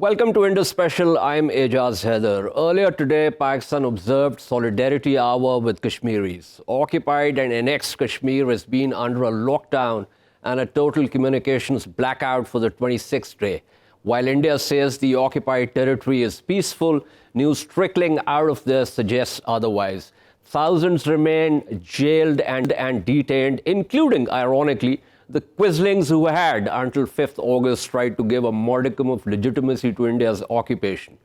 Welcome to Indus Special. I'm Ejaz Haider. Earlier today, Pakistan observed Solidarity Hour with Kashmiris. Occupied and annexed Kashmir has been under a lockdown and a total communications blackout for the 26th day. While India says the occupied territory is peaceful, news trickling out of there suggests otherwise. Thousands remain jailed and detained, including, ironically, the Quislings who had, until 5th August, tried to give a modicum of legitimacy to India's occupation.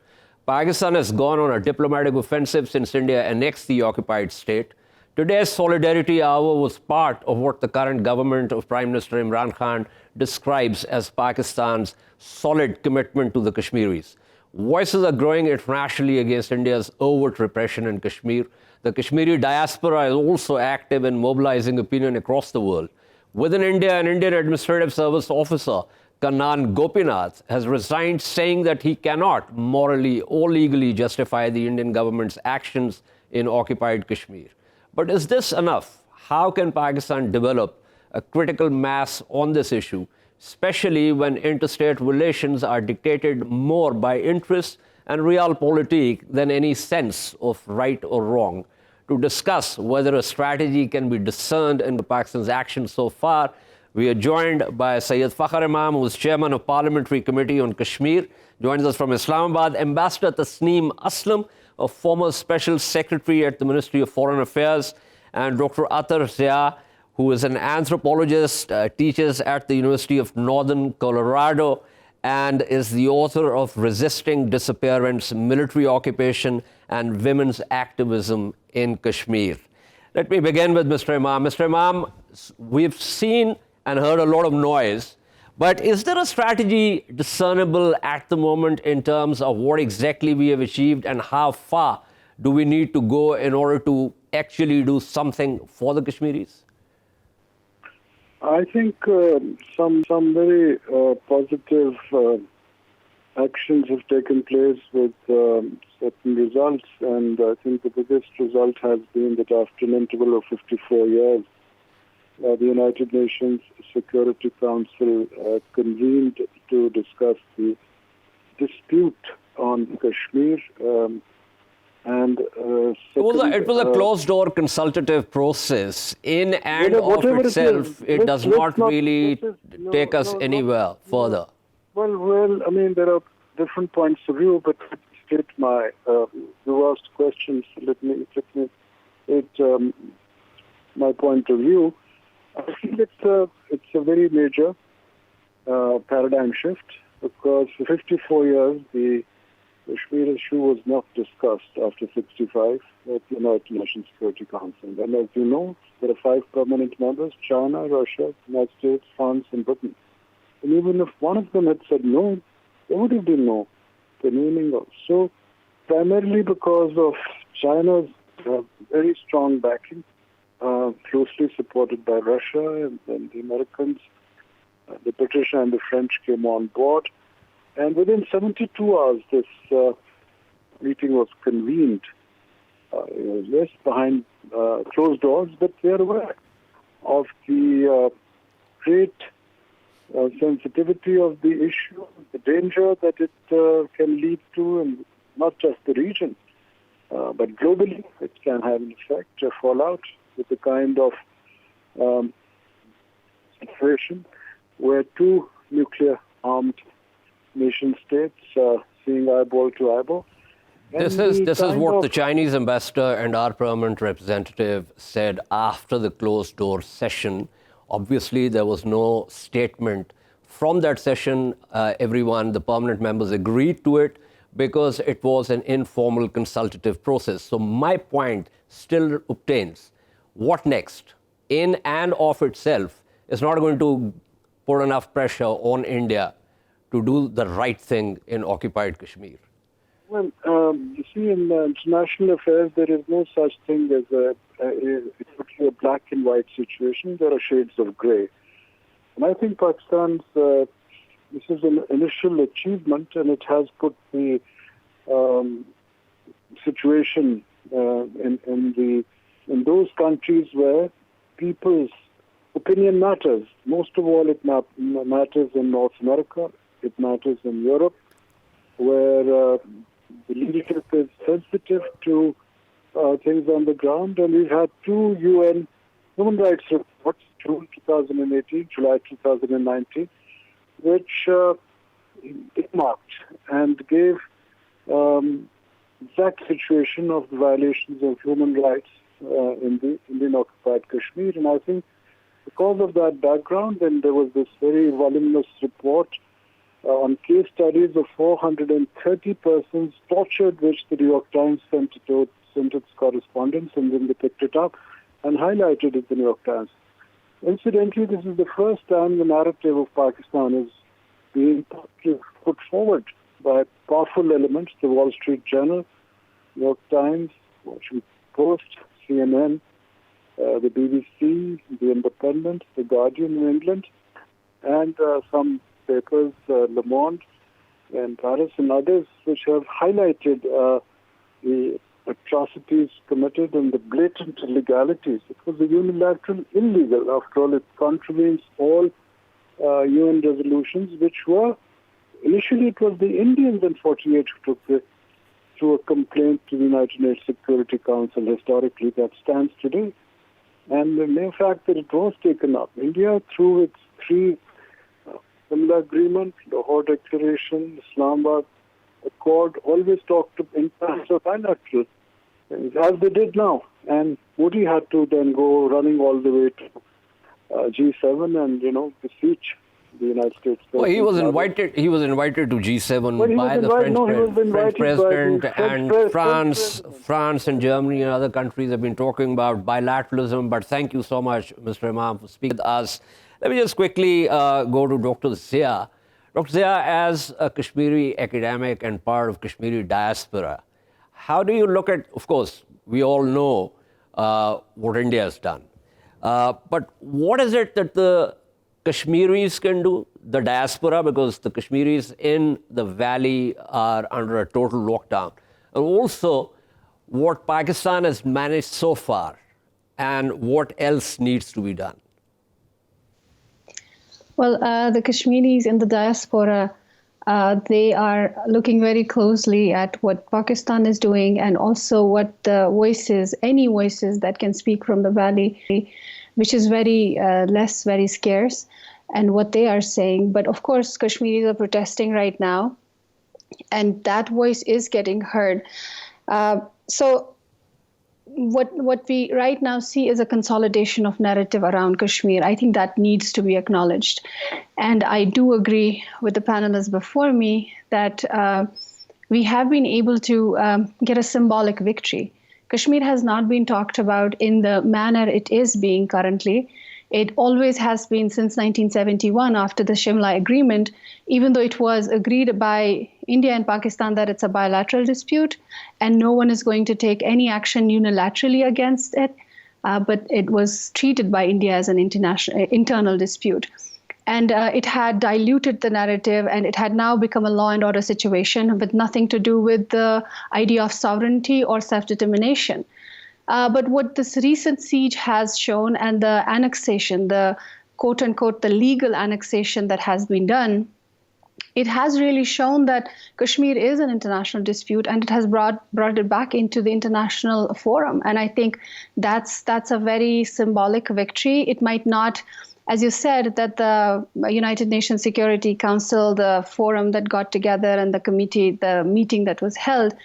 Pakistan has gone on a diplomatic offensive since India annexed the occupied state. Today's Solidarity Hour was part of what the current government of Prime Minister Imam Khan describes as Pakistan's solid commitment to the Kashmiris. Voices are growing internationally against India's overt repression in Kashmir. The Kashmiri diaspora is also active in mobilizing opinion across the world. Within India, an Indian Administrative Service officer, Kannan Gopinath, has resigned, saying that he cannot morally or legally justify the Indian government's actions in occupied Kashmir. But is this enough? How can Pakistan develop a critical mass on this issue, especially when interstate relations are dictated more by interest and realpolitik than any sense of right or wrong? To discuss whether a strategy can be discerned in Pakistan's actions so far, we are joined by Syed Fakhar Imam, who is chairman of Parliamentary Committee on Kashmir. Joins us from Islamabad, Ambassador Tasnim Aslam, a former Special Secretary at the Ministry of Foreign Affairs, and Dr. Ather Zia, who is an anthropologist, teaches at the University of Northern Colorado, and is the author of Resisting Disappearance, Military Occupation and Women's Activism in Kashmir. Let me begin with Mr. Imam. Mr. Imam, we've seen and heard a lot of noise, but is there a strategy discernible at the moment in terms of what exactly we have achieved and how far do we need to go in order to actually do something for the Kashmiris? I think some very positive actions have taken place with certain results, and I think the biggest result has been that after an interval of 54 years, the United Nations Security Council convened to discuss the dispute on Kashmir. It was a closed-door consultative process. In and of itself, it does not really take us anywhere further. Well, I mean, there are different points of view, but to state my you asked questions. Let me state my point of view. I feel it's a very major paradigm shift, because for 54 years the Kashmir issue was not discussed after 65 at the United Nations Security Council. And as you know, there are 5 permanent members: China, Russia, United States, France, and Britain. And even if one of them had said no, there would have been no convening. So, primarily because of China's very strong backing, closely supported by Russia and the Americans, the British and the French came on board. And within 72 hours, this meeting was convened. Yes, behind closed doors, but they are aware of the great sensitivity of the issue, the danger that it can lead to, and not just the region, but globally, it can have an effect, a fallout, with the kind of situation where 2 nuclear-armed nation states seeing eyeball to eyeball. This is what the Chinese ambassador and our permanent representative said after the closed-door session. Obviously, there was no statement from that session. Everyone, the permanent members, agreed to it because it was an informal consultative process. So my point still obtains. What next? In and of itself is not going to put enough pressure on India to do the right thing in occupied Kashmir. Well, you see, in international affairs, there is no such thing as a black and white situation. There are shades of grey. And I think Pakistan's, this is an initial achievement, and it has put the situation in those countries where people's opinion matters. Most of all, it matters in North America. It matters in Europe. where the leadership is sensitive to things on the ground. And we've had two UN human rights reports, June 2018, July 2019, which marked and gave exact situation of the violations of human rights in the Indian-occupied Kashmir. And I think because of that background, then there was this very voluminous report on case studies of 430 persons tortured, which the New York Times sent its correspondents, and then they picked it up and highlighted it in the New York Times. Incidentally, this is the first time the narrative of Pakistan is being put forward by powerful elements, the Wall Street Journal, New York Times, Washington Post, CNN, the BBC, The Independent, The Guardian in England, and some papers, Le Monde and Paris and others, which have highlighted the atrocities committed and the blatant illegalities. It was a unilateral illegal. After all, it contravenes all UN resolutions, which were, initially it was the Indians in 48 who took this through a complaint to the United Nations Security Council historically that stands today. And the mere fact that it was taken up, India through its three similar agreements, Lahore Declaration, Islamabad Accord, always talked in terms of bilateral, as they did now. And Modi had to then go running all the way to G7 and, beseech the United States. Well, he was invited to G7 by the French president, and France and Germany and other countries have been talking about bilateralism. But thank you so much, Mr. Imam, for speaking with us. Let me just quickly go to Dr. Zia. Dr. Zia, as a Kashmiri academic and part of Kashmiri diaspora, how do you look at, of course, we all know what India has done. But what is it that the Kashmiris can do, the diaspora, because the Kashmiris in the valley are under a total lockdown, and also what Pakistan has managed so far and what else needs to be done? Well, the Kashmiris in the diaspora, they are looking very closely at what Pakistan is doing and also what the voices, any voices that can speak from the valley, which is very scarce, and what they are saying. But of course, Kashmiris are protesting right now, and that voice is getting heard. So what we right now see is a consolidation of narrative around Kashmir. I think that needs to be acknowledged. And I do agree with the panelists before me that we have been able to get a symbolic victory. Kashmir has not been talked about in the manner it is being currently. It always has been since 1971 after the Shimla Agreement, even though it was agreed by India and Pakistan that it's a bilateral dispute and no one is going to take any action unilaterally against it, but it was treated by India as an internal dispute. And it had diluted the narrative, and it had now become a law and order situation with nothing to do with the idea of sovereignty or self-determination. But what this recent siege has shown, and the annexation, the quote-unquote, the legal annexation that has been done, it has really shown that Kashmir is an international dispute, and it has brought it back into the international forum. And I think that's a very symbolic victory. It might not, as you said, that the United Nations Security Council, the forum that got together, and the meeting that was held,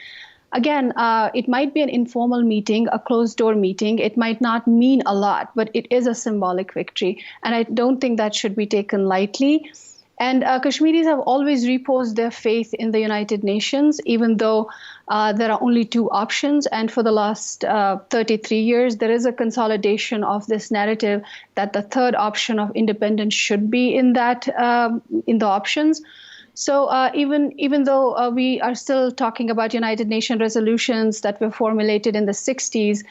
again, it might be an informal meeting, a closed-door meeting. It might not mean a lot, but it is a symbolic victory. And I don't think that should be taken lightly. And Kashmiris have always reposed their faith in the United Nations, even though there are only two options. And for the last 33 years, there is a consolidation of this narrative that the third option of independence should be in the options. So even though we are still talking about United Nations resolutions that were formulated in the 60s,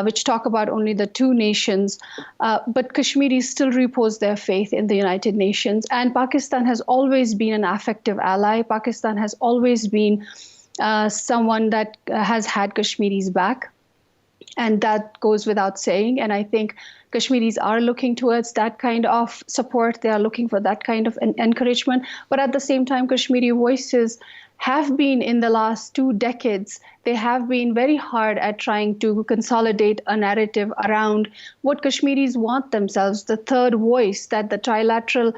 which talk about only the two nations, but Kashmiris still repose their faith in the United Nations. And Pakistan has always been an affective ally. Pakistan has always been someone that has had Kashmiris back. And that goes without saying. And I think Kashmiris are looking towards that kind of support. They are looking for that kind of encouragement. But at the same time, Kashmiri voices have been in the last 2 decades, they have been very hard at trying to consolidate a narrative around what Kashmiris want themselves, the third voice, that the trilateral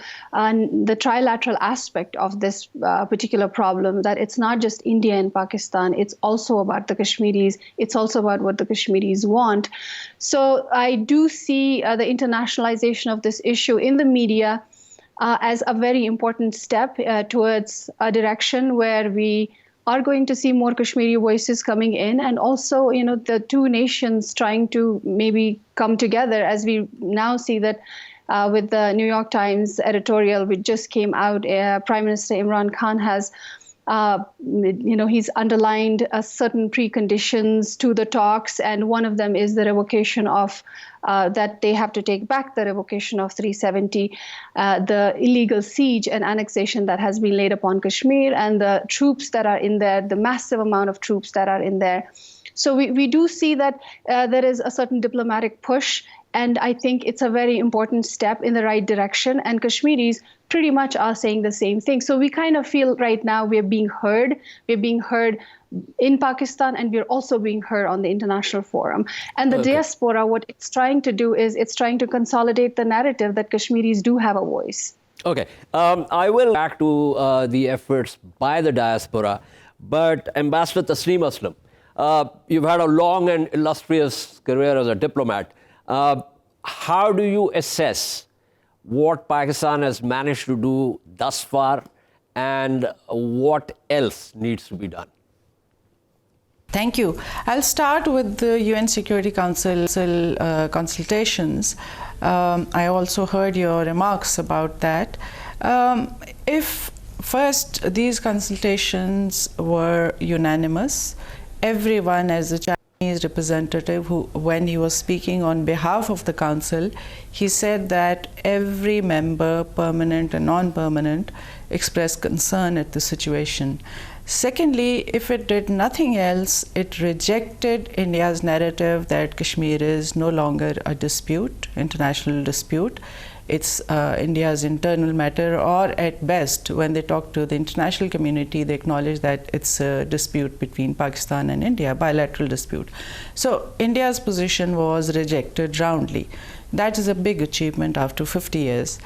aspect of this particular problem, that it's not just India and Pakistan, it's also about the Kashmiris, it's also about what the Kashmiris want. So I do see the internationalization of this issue in the media as a very important step towards a direction where we are going to see more Kashmiri voices coming in, and also, the two nations trying to maybe come together, as we now see that with the New York Times editorial which just came out, Prime Minister Imran Khan has he's underlined certain preconditions to the talks, and one of them is the revocation of that they have to take back the revocation of 370, the illegal siege and annexation that has been laid upon Kashmir, and the troops that are in there, the massive amount of troops that are in there. So we do see that there is a certain diplomatic push, and I think it's a very important step in the right direction, and Kashmiris pretty much are saying the same thing. So we kind of feel right now we're being heard. We're being heard in Pakistan, and we're also being heard on the international forum. And the diaspora, what it's trying to do is it's trying to consolidate the narrative that Kashmiris do have a voice. Okay. I will back to the efforts by the diaspora, but Ambassador Tasnim Aslam, you've had a long and illustrious career as a diplomat. How do you assess what Pakistan has managed to do thus far, and what else needs to be done? Thank you. I'll start with the UN Security Council consultations. I also heard your remarks about that. If first these consultations were unanimous, everyone as a Chinese representative who, when he was speaking on behalf of the council, he said that every member, permanent and non-permanent, expressed concern at the situation. Secondly, if it did nothing else, it rejected India's narrative that Kashmir is no longer a dispute, international dispute. It's India's internal matter, or at best, when they talk to the international community, they acknowledge that it's a dispute between Pakistan and India, bilateral dispute. So India's position was rejected roundly. That is a big achievement after 50 years.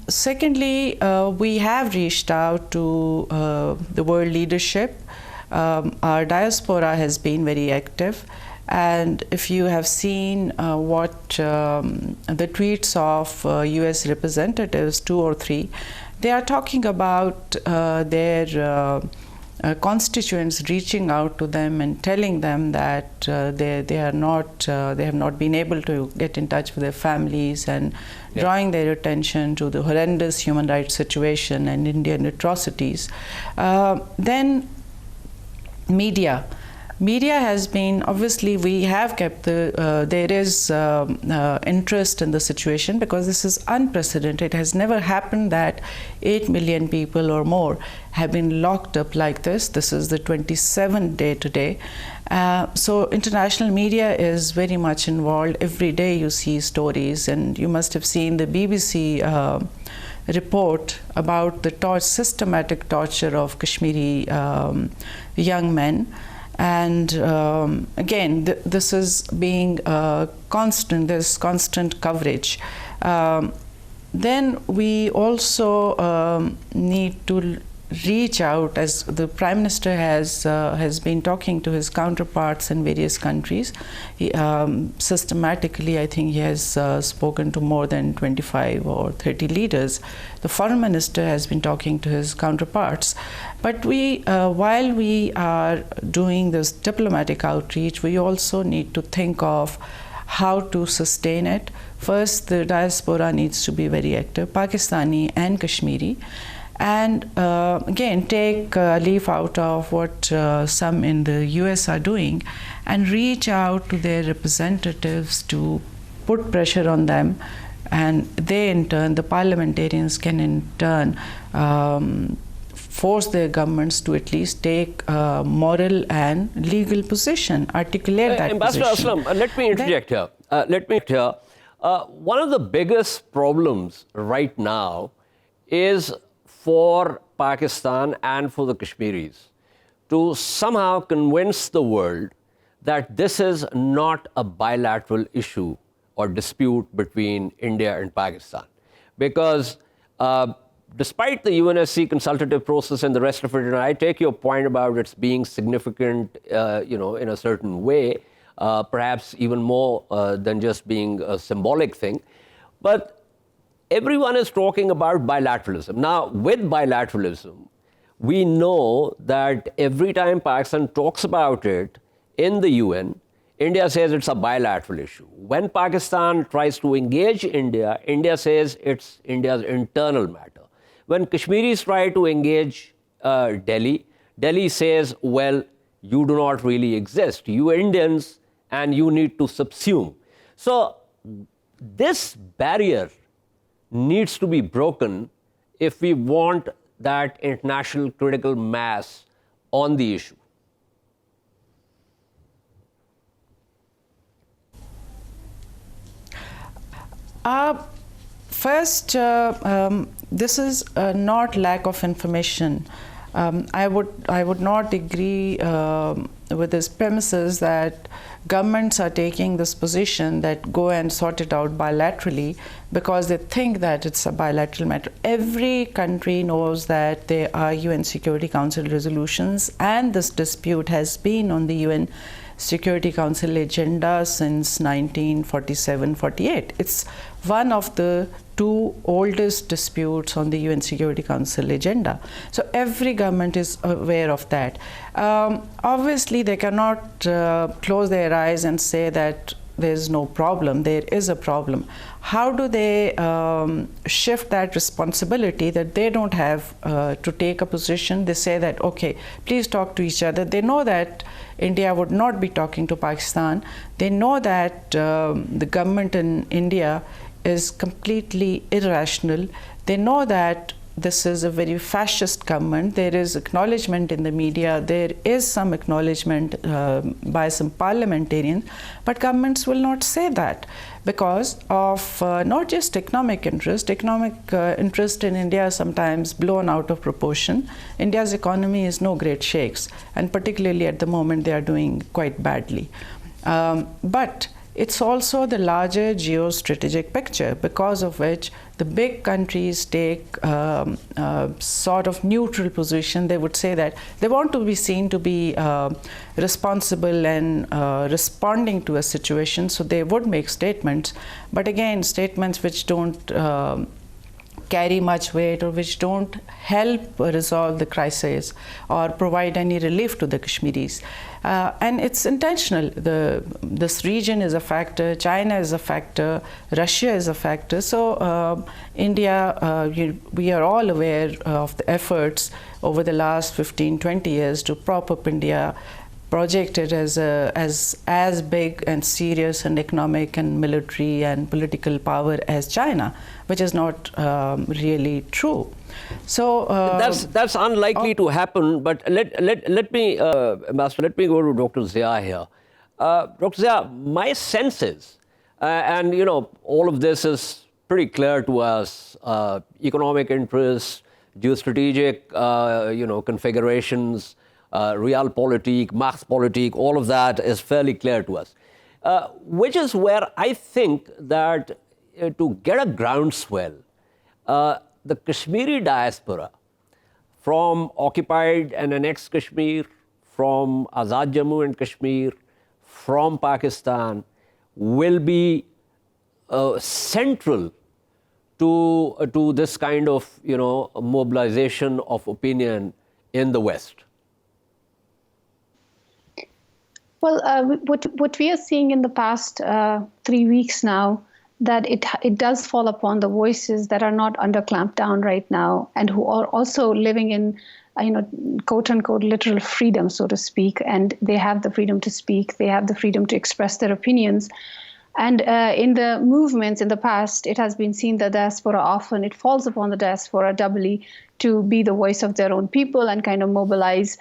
Secondly, we have reached out to the world leadership. Our diaspora has been very active. And if you have seen what the tweets of US representatives, 2 or 3, they are talking about their constituents reaching out to them and telling them that they have not been able to get in touch with their families, and drawing their attention to the horrendous human rights situation and Indian atrocities. Then media. Media has been, obviously we have kept there is interest in the situation, because this is unprecedented. It has never happened that 8 million people or more have been locked up like this. This is the 27th day today. So international media is very much involved. Every day you see stories, and you must have seen the BBC report about the systematic torture of Kashmiri young men. And again, this is being constant, there's constant coverage. Then we also need to reach out, as the Prime Minister has been talking to his counterparts in various countries. He, systematically, I think he has spoken to more than 25 or 30 leaders. The Foreign Minister has been talking to his counterparts. But we, while we are doing this diplomatic outreach, we also need to think of how to sustain it. First, the diaspora needs to be very active, Pakistani and Kashmiri. And again, take a leaf out of what some in the US are doing, and reach out to their representatives to put pressure on them. And they in turn, the parliamentarians can in turn force their governments to at least take a moral and legal position, articulate that Ambassador position. Aslam, let me interject here. One of the biggest problems right now is for Pakistan and for the Kashmiris to somehow convince the world that this is not a bilateral issue or dispute between India and Pakistan. Because despite the UNSC consultative process and the rest of it, and I take your point about its being significant, in a certain way, perhaps even more than just being a symbolic thing, but everyone is talking about bilateralism. Now, with bilateralism, we know that every time Pakistan talks about it in the UN, India says it's a bilateral issue. When Pakistan tries to engage India, India says it's India's internal matter. When Kashmiris try to engage Delhi, Delhi says, well, you do not really exist. You Indians, and you need to subsume. So this barrier needs to be broken if we want that international critical mass on the issue. First, this is not lack of information. I would not agree with his premises that governments are taking this position that go and sort it out bilaterally because they think that it's a bilateral matter. Every country knows that there are UN Security Council resolutions, and this dispute has been on the UN Security Council agenda since 1947-48. It's one of the two oldest disputes on the UN Security Council agenda. So every government is aware of that. Obviously, they cannot close their eyes and say that there's no problem. There is a problem. How do they shift that responsibility that they don't have to take a position? They say that, okay, please talk to each other. They know that India would not be talking to Pakistan. They know that the government in India is completely irrational. They know that this is a very fascist government. There is acknowledgement in the media. There is some acknowledgement by some parliamentarians, but governments will not say that because of not just economic interest. Economic interest in India is sometimes blown out of proportion. India's economy is no great shakes, and particularly at the moment they are doing quite badly. But it's also the larger geostrategic picture, because of which the big countries take sort of neutral position. They would say that they want to be seen to be responsible and responding to a situation, so they would make statements. But again, statements which don't carry much weight or which don't help resolve the crisis or provide any relief to the Kashmiris. And it's intentional. This region is a factor, China is a factor, Russia is a factor. So India, we are all aware of the efforts over the last 15-20 years to prop up India, project it as big and serious and economic and military and political power as China, which is not really true. So that's unlikely to happen. But let me, Ambassador, let me go to Dr. Zia here. Dr. Zia, my sense is, and all of this is pretty clear to us. Economic interests, geostrategic, configurations. Realpolitik, Machtpolitik, all of that is fairly clear to us. Which is where I think that to get a groundswell, the Kashmiri diaspora from occupied and annexed Kashmir, from Azad Jammu and Kashmir, from Pakistan, will be central to this kind of mobilization of opinion in the West. Well, what we are seeing in the past 3 weeks now, that it does fall upon the voices that are not under clampdown right now, and who are also living in, quote unquote, literal freedom, so to speak. And they have the freedom to speak. They have the freedom to express their opinions. And in the movements in the past, it has been seen that diaspora often, it falls upon the diaspora doubly to be the voice of their own people and kind of mobilize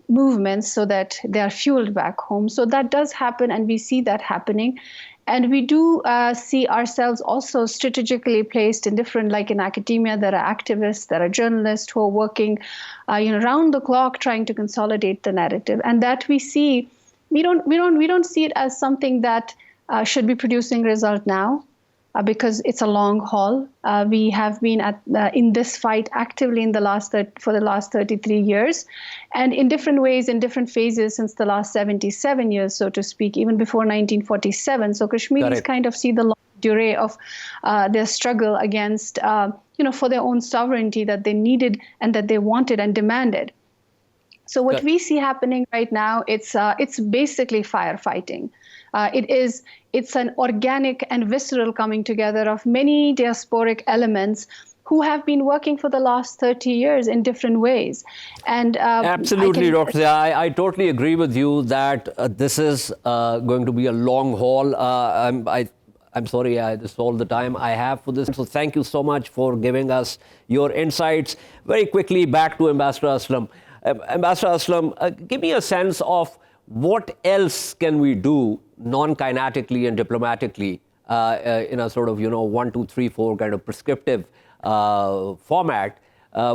movements so that they are fueled back home. So that does happen, and we see that happening. And we do see ourselves also strategically placed in different, like in academia, there are activists, there are journalists who are working, round the clock trying to consolidate the narrative. And that we see, we don't see it as something that should be producing result now. Because it's a long haul. We have been in this fight actively for the last 33 years, and in different ways, in different phases since the last 77 years, so to speak, even before 1947. So Kashmiris kind of see the long durée of their struggle against, for their own sovereignty that they needed and that they wanted and demanded. So what we see happening right now, it's basically firefighting. It's an organic and visceral coming together of many diasporic elements who have been working for the last 30 years in different ways. And absolutely, Dr. Zia, I totally agree with you that this is going to be a long haul. I'm sorry, this is all the time I have for this. So thank you so much for giving us your insights. Very quickly, back to Ambassador Aslam. Ambassador Aslam, give me a sense of what else can we do non-kinetically and diplomatically in a sort of, 1, 2, 3, 4 kind of prescriptive format,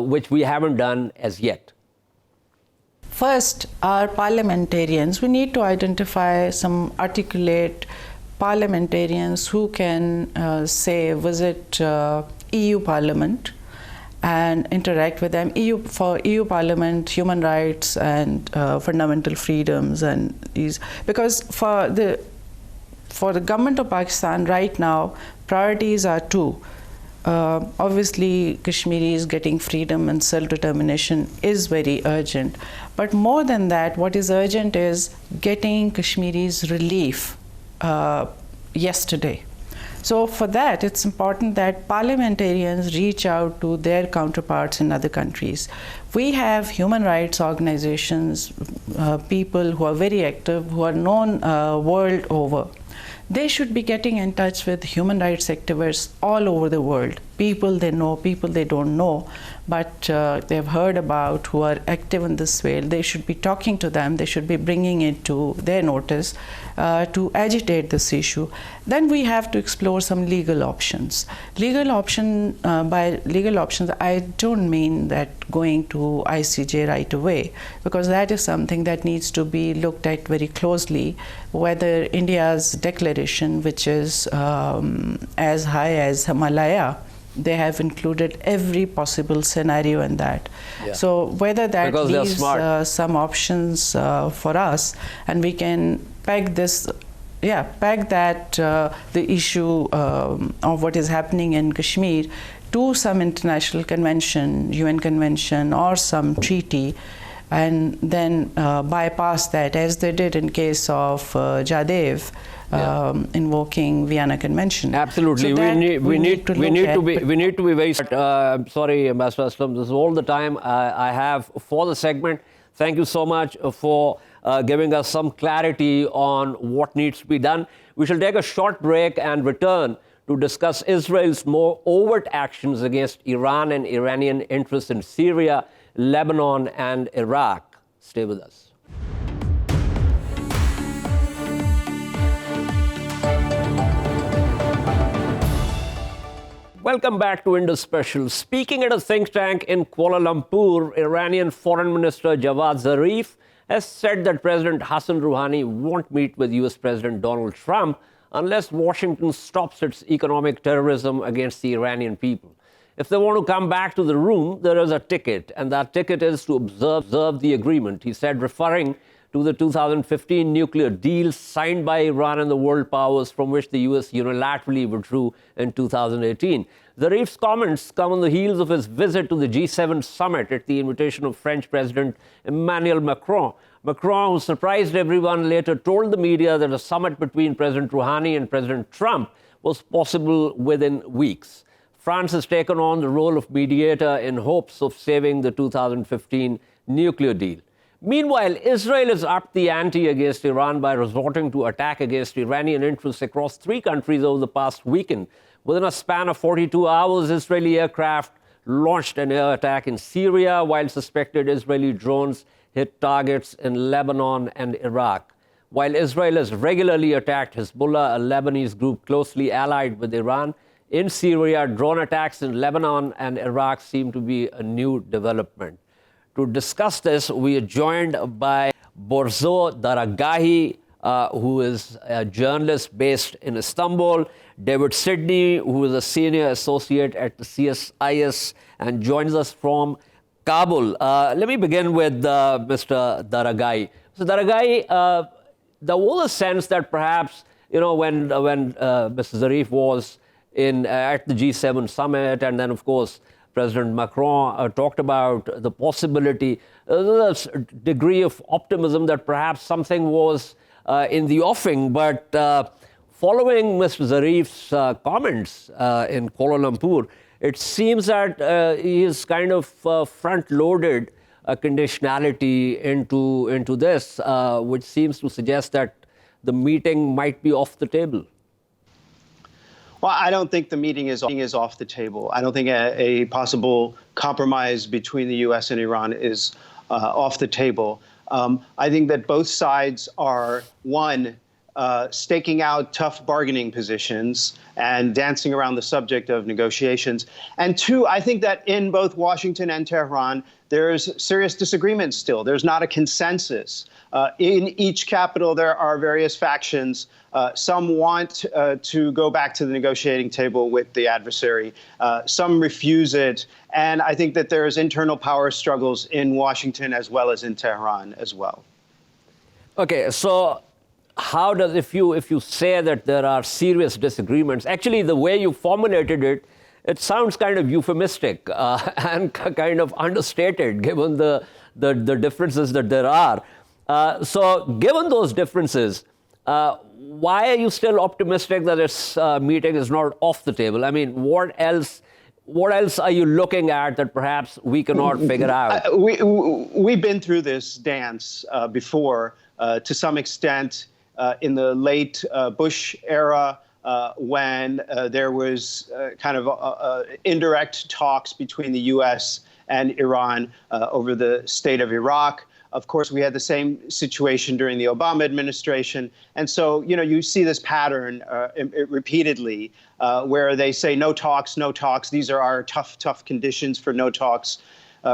which we haven't done as yet? First, our parliamentarians, we need to identify some articulate parliamentarians who can, visit EU Parliament and interact with them. For EU Parliament, human rights and fundamental freedoms, and these, because for the government of Pakistan right now, priorities are two. Obviously, Kashmiris getting freedom and self-determination is very urgent. But more than that, what is urgent is getting Kashmiris relief yesterday. So for that, it's important that parliamentarians reach out to their counterparts in other countries. We have human rights organizations, people who are very active, who are known world over. They should be getting in touch with human rights activists all over the world. People they know, people they don't know, but they've heard about, who are active in this field. They should be talking to them. They should be bringing it to their notice to agitate this issue. Then we have to explore some legal options. By legal options, I don't mean that going to ICJ right away, because that is something that needs to be looked at very closely, whether India's declaration, which is as high as Himalaya, they have included every possible scenario in that. Yeah. So whether that leaves some options for us, and we can peg that the issue of what is happening in Kashmir to some international convention, UN convention, or some treaty, and then bypass that, as they did in case of Jadev, invoking Vienna Convention. Absolutely, so we need to be very. I'm sorry, Ambassador Aslam, this is all the time I have for the segment. Thank you so much for giving us some clarity on what needs to be done. We shall take a short break and return to discuss Israel's more overt actions against Iran and Iranian interests in Syria, Lebanon, and Iraq. Stay with us. Welcome back to Indus Special. Speaking at a think tank in Kuala Lumpur, Iranian Foreign Minister Javad Zarif has said that President Hassan Rouhani won't meet with US President Donald Trump unless Washington stops its economic terrorism against the Iranian people. If they want to come back to the room, there is a ticket, and that ticket is to observe the agreement, he said, referring to the 2015 nuclear deal signed by Iran and the world powers, from which the US unilaterally withdrew in 2018. Zarif's comments come on the heels of his visit to the G7 summit at the invitation of French President Emmanuel Macron. Macron, who surprised everyone, later told the media that a summit between President Rouhani and President Trump was possible within weeks. France has taken on the role of mediator in hopes of saving the 2015 nuclear deal. Meanwhile, Israel has upped the ante against Iran by resorting to attack against Iranian interests across 3 countries over the past weekend. Within a span of 42 hours, Israeli aircraft launched an air attack in Syria, while suspected Israeli drones hit targets in Lebanon and Iraq. while Israel has regularly attacked Hezbollah, a Lebanese group closely allied with Iran. In Syria, drone attacks in Lebanon and Iraq seem to be a new development. To discuss this, we are joined by Borzou Daragahi, who is a journalist based in Istanbul, David Sedney, who is a senior associate at the CSIS and joins us from Kabul. Let me begin with Mr. Daragahi. So, Daragahi, there was a sense that perhaps, when Mr. Zarif was at the G7 summit, and then, of course, President Macron talked about the possibility, there's a degree of optimism that perhaps something was in the offing. But following Mr. Zarif's comments in Kuala Lumpur, it seems that he is kind of front-loaded a conditionality into this, which seems to suggest that the meeting might be off the table. Well, I don't think the meeting is off the table. I don't think a possible compromise between the U.S. and Iran is off the table. I think that both sides are, one, staking out tough bargaining positions and dancing around the subject of negotiations. And two, I think that in both Washington and Tehran, there's serious disagreement still. There's not a consensus. In each capital, there are various factions. Some want to go back to the negotiating table with the adversary. Some refuse it. And I think that there's internal power struggles in Washington as well as in Tehran as well. Okay, so how does, if you say that there are serious disagreements, actually the way you formulated it, it sounds kind of euphemistic and kind of understated given the differences that there are. So given those differences, why are you still optimistic that this meeting is not off the table? I mean, what else are you looking at that perhaps we cannot figure out? We've been through this dance before to some extent in the late Bush era, when there was kind of indirect talks between the U.S. and Iran over the state of Iraq. Of course, we had the same situation during the Obama administration. And so, you see this pattern repeatedly where they say no talks, no talks. These are our tough conditions for no talks,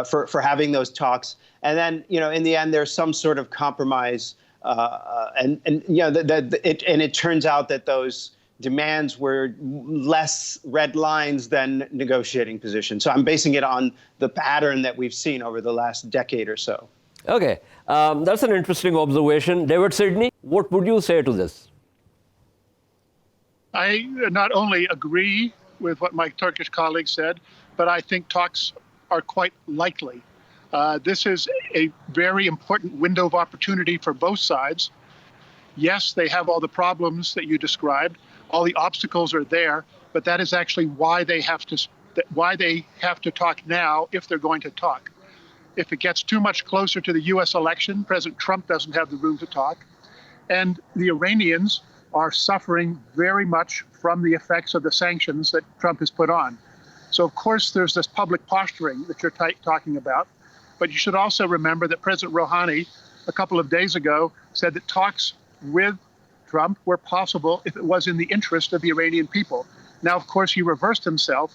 for having those talks. And then, in the end, there's some sort of compromise. And it turns out that those demands were less red lines than negotiating positions. So I'm basing it on the pattern that we've seen over the last decade or so. Okay, that's an interesting observation. David Sedney, what would you say to this? I not only agree with what my Turkish colleague said, but I think talks are quite likely. This is a very important window of opportunity for both sides. Yes, they have all the problems that you described. All the obstacles are there, but that is actually why they have to talk now if they're going to talk. If it gets too much closer to the U.S. election, President Trump doesn't have the room to talk. And the Iranians are suffering very much from the effects of the sanctions that Trump has put on. So, of course, there's this public posturing that you're talking about. But you should also remember that President Rouhani, a couple of days ago, said that talks with Trump were possible if it was in the interest of the Iranian people. Now, of course, he reversed himself,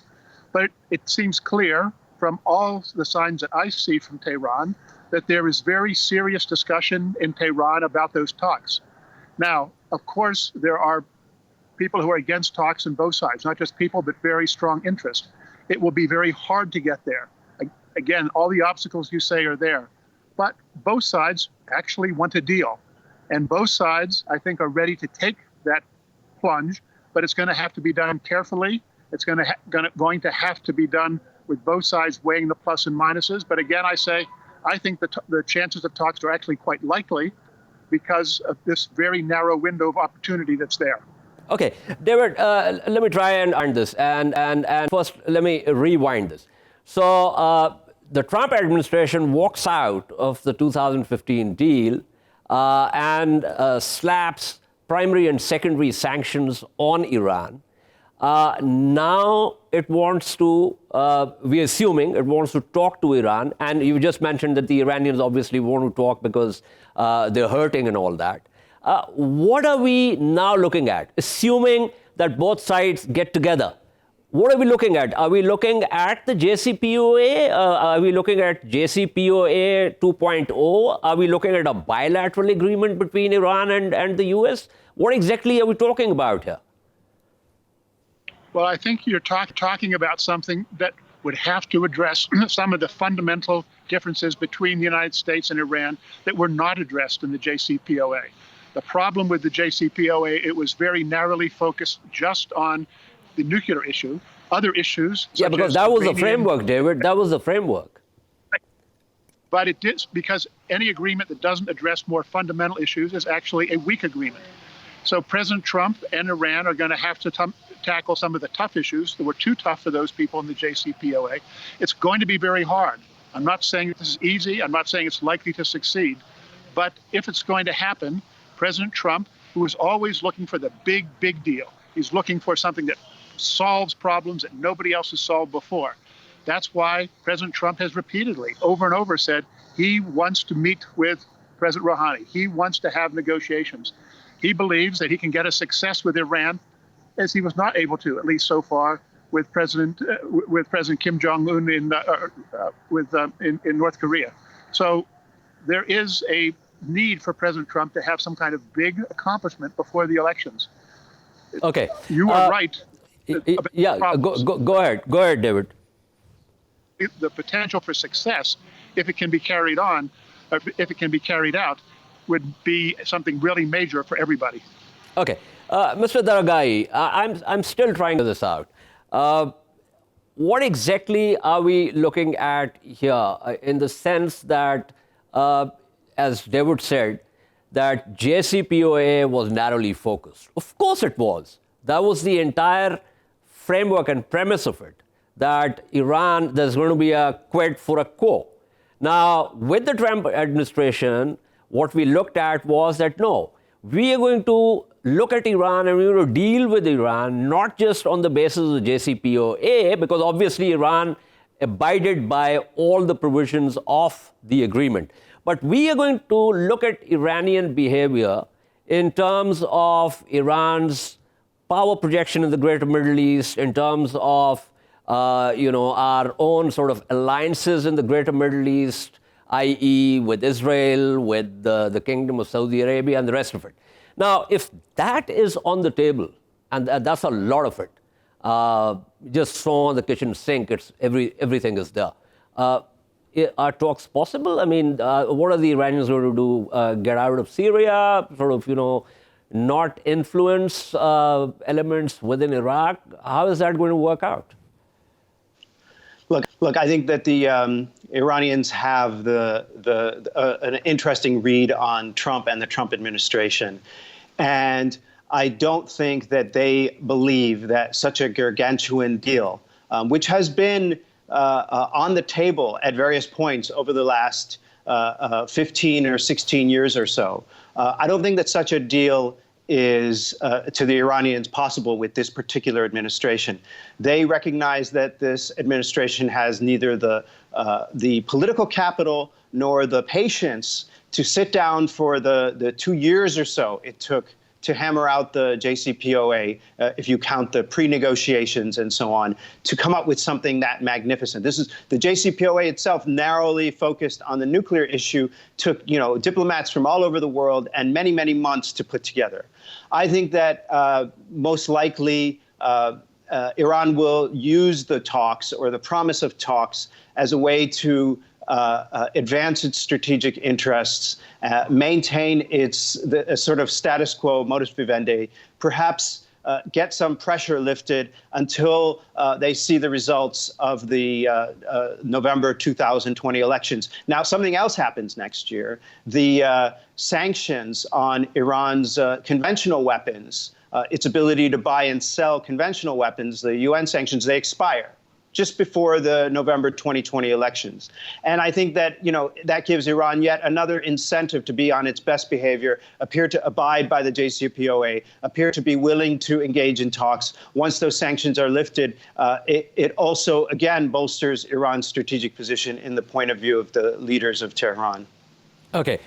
but it seems clear from all the signs that I see from Tehran that there is very serious discussion in Tehran about those talks. Now, of course, there are people who are against talks on both sides, not just people, but very strong interest. It will be very hard to get there. Again, all the obstacles you say are there. But both sides actually want a deal. And both sides, I think, are ready to take that plunge, but it's going to have to be done carefully. It's going to have to be done with both sides weighing the plus and minuses. But again, I think the chances of talks are actually quite likely because of this very narrow window of opportunity that's there. Okay, David, let me try and end this. And first, let me rewind this. So the Trump administration walks out of the 2015 deal and slaps primary and secondary sanctions on Iran. Now it wants to, we're assuming it wants to talk to Iran. And you just mentioned that the Iranians obviously want to talk because they're hurting and all that. What are we now looking at? Assuming that both sides get together, what are we looking at? Are we looking at the JCPOA? Are we looking at JCPOA 2.0? Are we looking at a bilateral agreement between Iran and the US? What exactly are we talking about here? Well, I think you're talking about something that would have to address some of the fundamental differences between the United States and Iran that were not addressed in the JCPOA. The problem with the JCPOA, it was very narrowly focused just on the nuclear issue. Other issues, yeah, because that was the framework, David. That was the framework. But it did, because any agreement that doesn't address more fundamental issues is actually a weak agreement. So President Trump and Iran are going to have to tackle some of the tough issues that were too tough for those people in the JCPOA. It's going to be very hard. I'm not saying this is easy. I'm not saying it's likely to succeed. But if it's going to happen, President Trump, who is always looking for the big deal, he's looking for something that solves problems that nobody else has solved before. That's why President Trump has repeatedly, over and over, said he wants to meet with President Rouhani. He wants to have negotiations. He believes that he can get a success with Iran, as he was not able to, at least so far, with President Kim Jong-un in North Korea. So there is a need for President Trump to have some kind of big accomplishment before the elections. Okay. You are right. Yeah, go ahead, David. The potential for success, if it can be carried on, if it can be carried out, would be something really major for everybody. Okay. Mr. Daragahi, I'm still trying to this out. What exactly are we looking at here in the sense that, as David said, that JCPOA was narrowly focused? Of course it was. That was the entire framework and premise of it, that Iran, there's going to be a quid for a quo. Now, with the Trump administration, what we looked at was that, no, we are going to look at Iran and we're going to deal with Iran not just on the basis of the JCPOA, because obviously Iran abided by all the provisions of the agreement. But we are going to look at Iranian behavior in terms of Iran's power projection in the greater Middle East, in terms of our own sort of alliances in the greater Middle East, i.e. with Israel, with the Kingdom of Saudi Arabia, and the rest of it. Now, if that is on the table, and that's a lot of it, just throw on the kitchen sink, everything is there. Are talks possible? I mean, what are the Iranians going to do? Get out of Syria, sort of, not influence elements within Iraq? How is that going to work out? Look, I think that the Iranians have an interesting read on Trump and the Trump administration. And I don't think that they believe that such a gargantuan deal, which has been on the table at various points over the last 15 or 16 years or so, I don't think that such a deal is to the Iranians possible with this particular administration. They recognize that this administration has neither the political capital nor the patience to sit down for the 2 years or so it took to hammer out the JCPOA, if you count the pre-negotiations and so on, to come up with something that magnificent. This is the JCPOA itself, narrowly focused on the nuclear issue, took diplomats from all over the world and many, many months to put together. I think that most likely Iran will use the talks or the promise of talks as a way to advance its strategic interests, maintain its sort of status quo, modus vivendi, perhaps get some pressure lifted until they see the results of the November 2020 elections. Now, something else happens next year. The sanctions on Iran's conventional weapons, its ability to buy and sell conventional weapons, the UN sanctions, they expire just before the November 2020 elections. And I think that, that gives Iran yet another incentive to be on its best behavior, appear to abide by the JCPOA, appear to be willing to engage in talks. Once those sanctions are lifted, it also, again, bolsters Iran's strategic position in the point of view of the leaders of Tehran. Okay.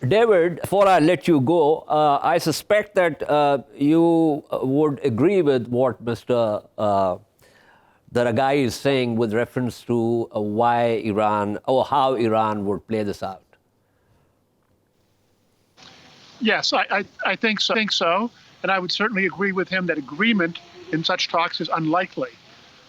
David, before I let you go, I suspect that you would agree with what Mr. Daragahi is saying with reference to why Iran or how Iran would play this out. Yes, I think so. And I would certainly agree with him that agreement in such talks is unlikely.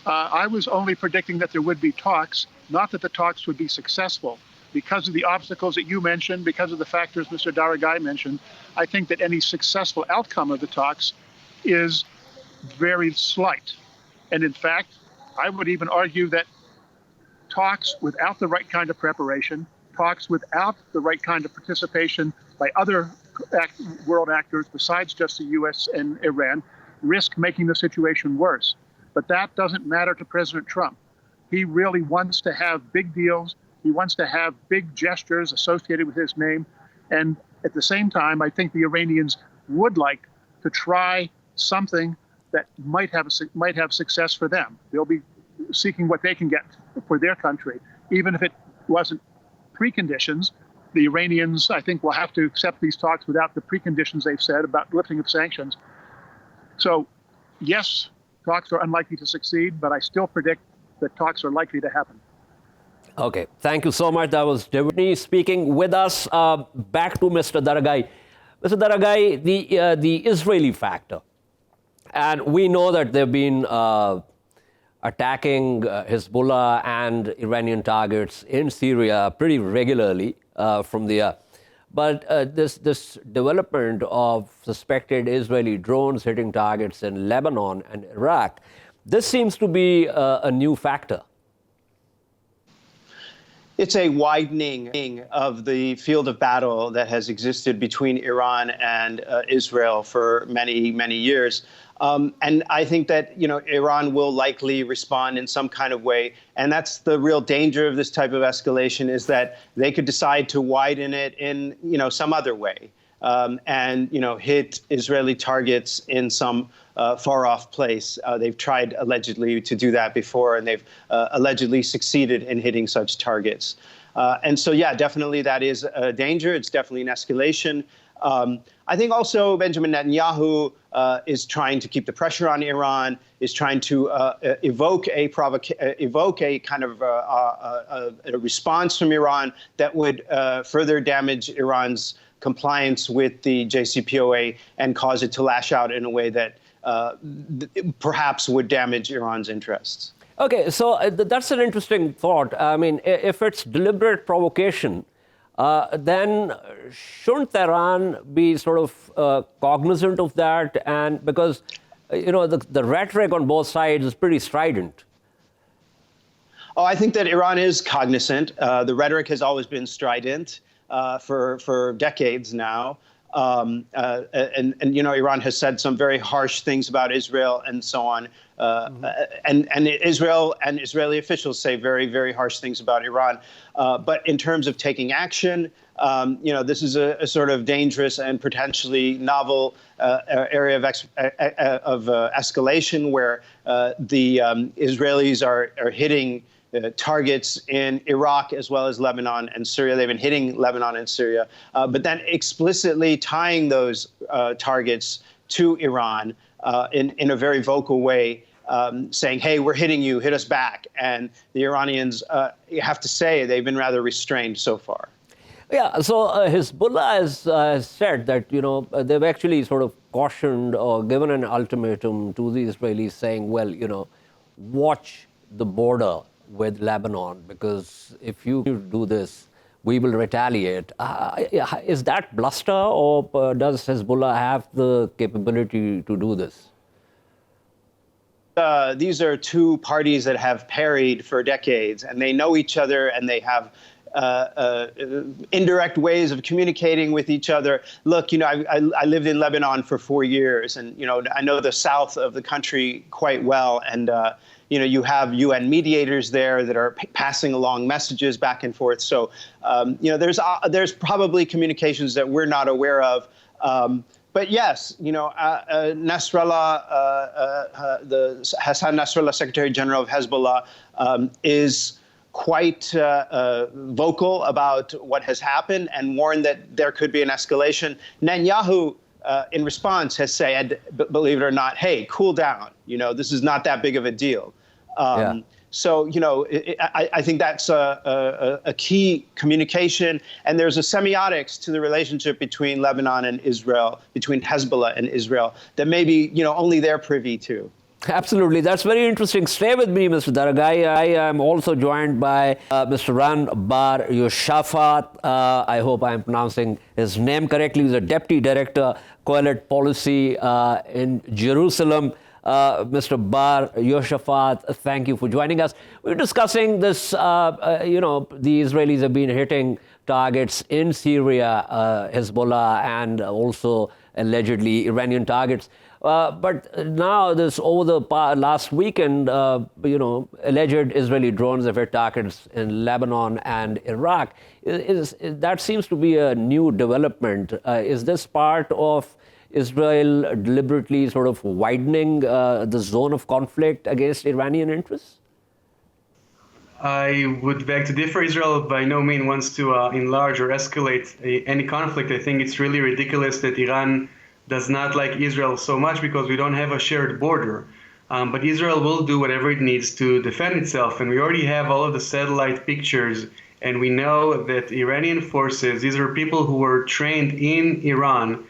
I was only predicting that there would be talks, not that the talks would be successful. Because of the obstacles that you mentioned, because of the factors Mr. Daragahi mentioned, I think that any successful outcome of the talks is very slight. And in fact, I would even argue that talks without the right kind of preparation, talks without the right kind of participation by other world actors besides just the US and Iran, risk making the situation worse. But that doesn't matter to President Trump. He really wants to have big deals. He wants to have big gestures associated with his name. And at the same time, I think the Iranians would like to try something that might have success for them. They'll be seeking what they can get for their country. Even if it wasn't preconditions, the Iranians, I think, will have to accept these talks without the preconditions they've said about lifting of sanctions. So, yes, talks are unlikely to succeed, but I still predict that talks are likely to happen. Okay, thank you so much. That was Sedney speaking with us. Back to Mr. Daragahi. Mr. Daragahi, the Israeli factor. And we know that they've been attacking Hezbollah and Iranian targets in Syria pretty regularly from the But this development of suspected Israeli drones hitting targets in Lebanon and Iraq, this seems to be a new factor. It's a widening of the field of battle that has existed between Iran and Israel for many, many years. And I think that, Iran will likely respond in some kind of way. And that's the real danger of this type of escalation, is that they could decide to widen it in, some other way. And hit Israeli targets in some far-off place. They've tried allegedly to do that before, and they've allegedly succeeded in hitting such targets. And so, yeah, definitely that is a danger. It's definitely an escalation. I think also Benjamin Netanyahu is trying to keep the pressure on Iran, is trying to evoke a kind of a response from Iran that would further damage Iran's compliance with the JCPOA and cause it to lash out in a way that perhaps would damage Iran's interests. Okay, so that's an interesting thought. I mean, if it's deliberate provocation, then shouldn't Iran be sort of cognizant of that? And because, the rhetoric on both sides is pretty strident. Oh, I think that Iran is cognizant. The rhetoric has always been strident. For decades now. And Iran has said some very harsh things about Israel and so on. And Israel and Israeli officials say very, very harsh things about Iran. But in terms of taking action, this is a sort of dangerous and potentially novel area of escalation where the Israelis are hitting targets in Iraq as well as Lebanon and Syria. They've been hitting Lebanon and Syria, but then explicitly tying those targets to Iran in a very vocal way, saying, hey, we're hitting you, hit us back. And the Iranians, you have to say, they've been rather restrained so far. Yeah, so Hezbollah has said that, they've actually sort of cautioned or given an ultimatum to the Israelis saying, well, watch the border with Lebanon, because if you do this, we will retaliate. Is that bluster, or does Hezbollah have the capability to do this? These are two parties that have parried for decades, and they know each other, and they have indirect ways of communicating with each other. Look, I lived in Lebanon for 4 years, and, I know the south of the country quite well, and you have UN mediators there that are passing along messages back and forth. So, there's probably communications that we're not aware of. But yes, Nasrallah, the Hassan Nasrallah, Secretary General of Hezbollah, is quite vocal about what has happened and warned that there could be an escalation. Netanyahu, in response, has said, believe it or not, hey, cool down. This is not that big of a deal. So, I think that's a key communication. And there's a semiotics to the relationship between Lebanon and Israel, between Hezbollah and Israel, that maybe, only they're privy to. Absolutely. That's very interesting. Stay with me, Mr. Daragahi. I am also joined by Mr. Bar-Yoshafat. I hope I'm pronouncing his name correctly. He's a Deputy Director, Coelet Policy in Jerusalem. Mr. Bar-Yoshafat, thank you for joining us. We're discussing this, the Israelis have been hitting targets in Syria, Hezbollah, and also allegedly Iranian targets. But now this, over the last weekend, alleged Israeli drones have hit targets in Lebanon and Iraq. That seems to be a new development. Is this part of Israel deliberately sort of widening the zone of conflict against Iranian interests? I would beg to differ. Israel by no means wants to enlarge or escalate any conflict. I think it's really ridiculous that Iran does not like Israel so much because we don't have a shared border. But Israel will do whatever it needs to defend itself. And we already have all of the satellite pictures. And we know that Iranian forces, these are people who were trained in Iran.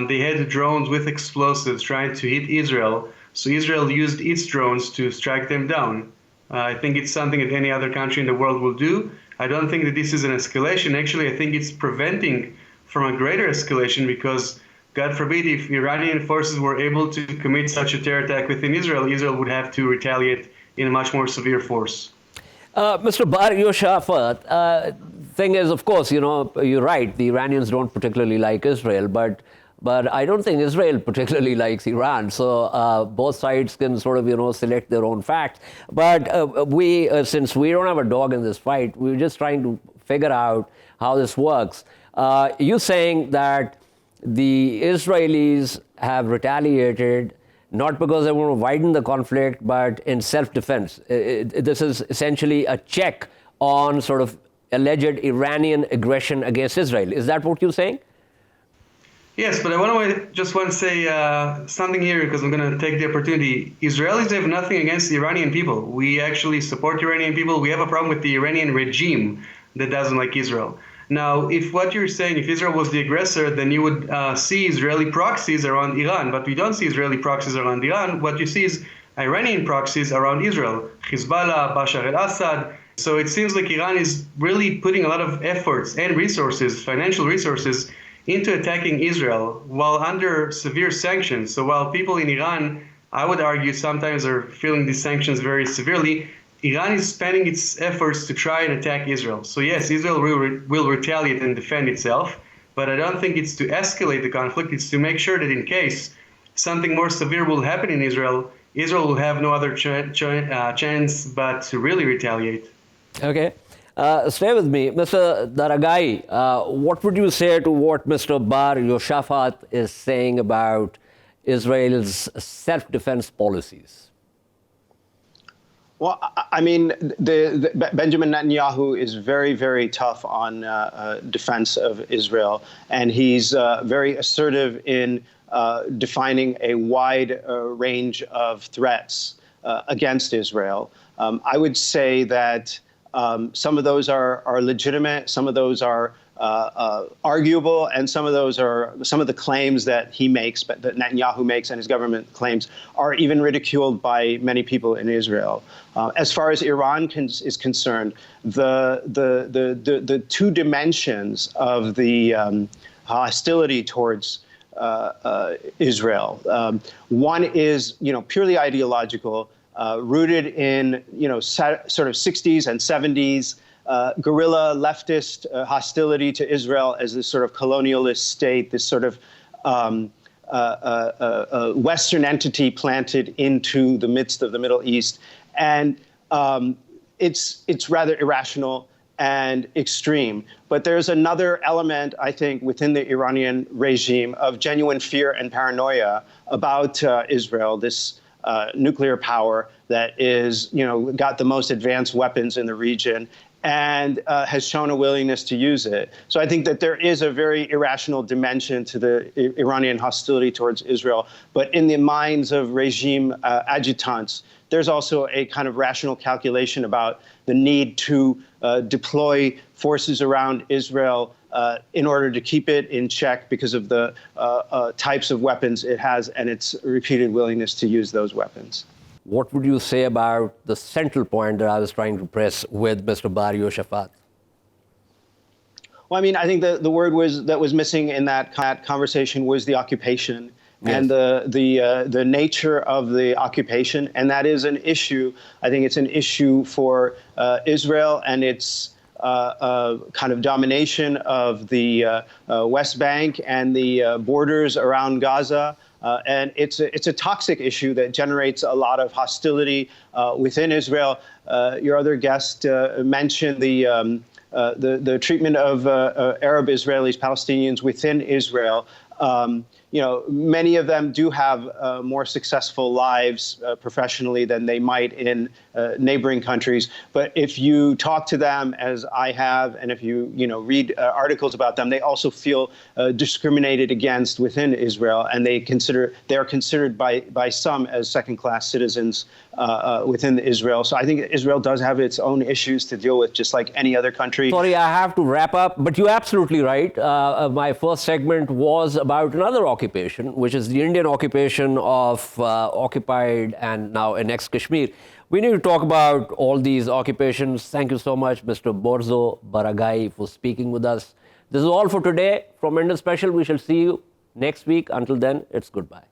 They had drones with explosives trying to hit Israel. So Israel used its drones to strike them down. I think it's something that any other country in the world will do. I don't think that this is an escalation. Actually, I think it's preventing from a greater escalation because, God forbid, if Iranian forces were able to commit such a terror attack within Israel, Israel would have to retaliate in a much more severe force. Mr. Bar-Yoshafat, thing is, of course, you're right. The Iranians don't particularly like Israel, but I don't think Israel particularly likes Iran. So both sides can sort of, select their own facts. But since we don't have a dog in this fight, we're just trying to figure out how this works. You're saying that the Israelis have retaliated not because they want to widen the conflict, but in self-defense. This is essentially a check on sort of alleged Iranian aggression against Israel. Is that what you're saying? Yes, but I just want to say something here because I'm going to take the opportunity. Israelis have nothing against the Iranian people. We actually support Iranian people. We have a problem with the Iranian regime that doesn't like Israel. Now, if what you're saying, if Israel was the aggressor, then you would see Israeli proxies around Iran. But we don't see Israeli proxies around Iran. What you see is Iranian proxies around Israel, Hezbollah, Bashar al-Assad. So it seems like Iran is really putting a lot of efforts and resources, financial resources, into attacking Israel while under severe sanctions. So while people in Iran, I would argue, sometimes are feeling these sanctions very severely, Iran is spending its efforts to try and attack Israel. So yes, Israel will retaliate and defend itself, but I don't think it's to escalate the conflict. It's to make sure that in case something more severe will happen in Israel, Israel will have no other chance but to really retaliate. Okay. Stay with me. Mr. Daragahi, what would you say to what Mr. Bar-Yoshafat is saying about Israel's self-defense policies? Well, I mean, Benjamin Netanyahu is very, very tough on defense of Israel, and he's very assertive in defining a wide range of threats against Israel. I would say that some of those are legitimate, some of those are arguable, and some of those are some of the claims that he makes, that Netanyahu makes, and his government claims, are even ridiculed by many people in Israel. As far as Iran is concerned, the two dimensions of the hostility towards Israel. One is, purely ideological. Rooted in, sort of 60s and 70s guerrilla leftist hostility to Israel as this sort of colonialist state, this sort of Western entity planted into the midst of the Middle East. And it's rather irrational and extreme. But there's another element, I think, within the Iranian regime of genuine fear and paranoia about Israel, this nuclear power that is, got the most advanced weapons in the region, and has shown a willingness to use it. So I think that there is a very irrational dimension to the Iranian hostility towards Israel. But in the minds of regime adjutants, there's also a kind of rational calculation about the need to deploy forces around Israel in order to keep it in check because of the types of weapons it has and its repeated willingness to use those weapons. What would you say about the central point that I was trying to press with Mr. Bar-Yoshafat? Well, I mean, I think the word that was missing in that conversation was the occupation. Yes. And the nature of the occupation, and that is an issue. I think it's an issue for Israel and its kind of domination of the West Bank and the borders around Gaza. And it's a toxic issue that generates a lot of hostility within Israel. Your other guest mentioned the treatment of Arab Israelis, Palestinians within Israel. Many of them do have more successful lives professionally than they might in neighboring countries. But if you talk to them, as I have, and if you read articles about them, they also feel discriminated against within Israel, and they are considered by some as second-class citizens within Israel. So I think Israel does have its own issues to deal with, just like any other country. Sorry, I have to wrap up, but you're absolutely right. My first segment was about another occupation, which is the Indian occupation of occupied and now annexed Kashmir. We need to talk about all these occupations. Thank you so much, Mr. Borzou Daragahi, for speaking with us. This is all for today from Indus Special. We shall see you next week. Until then, it's goodbye.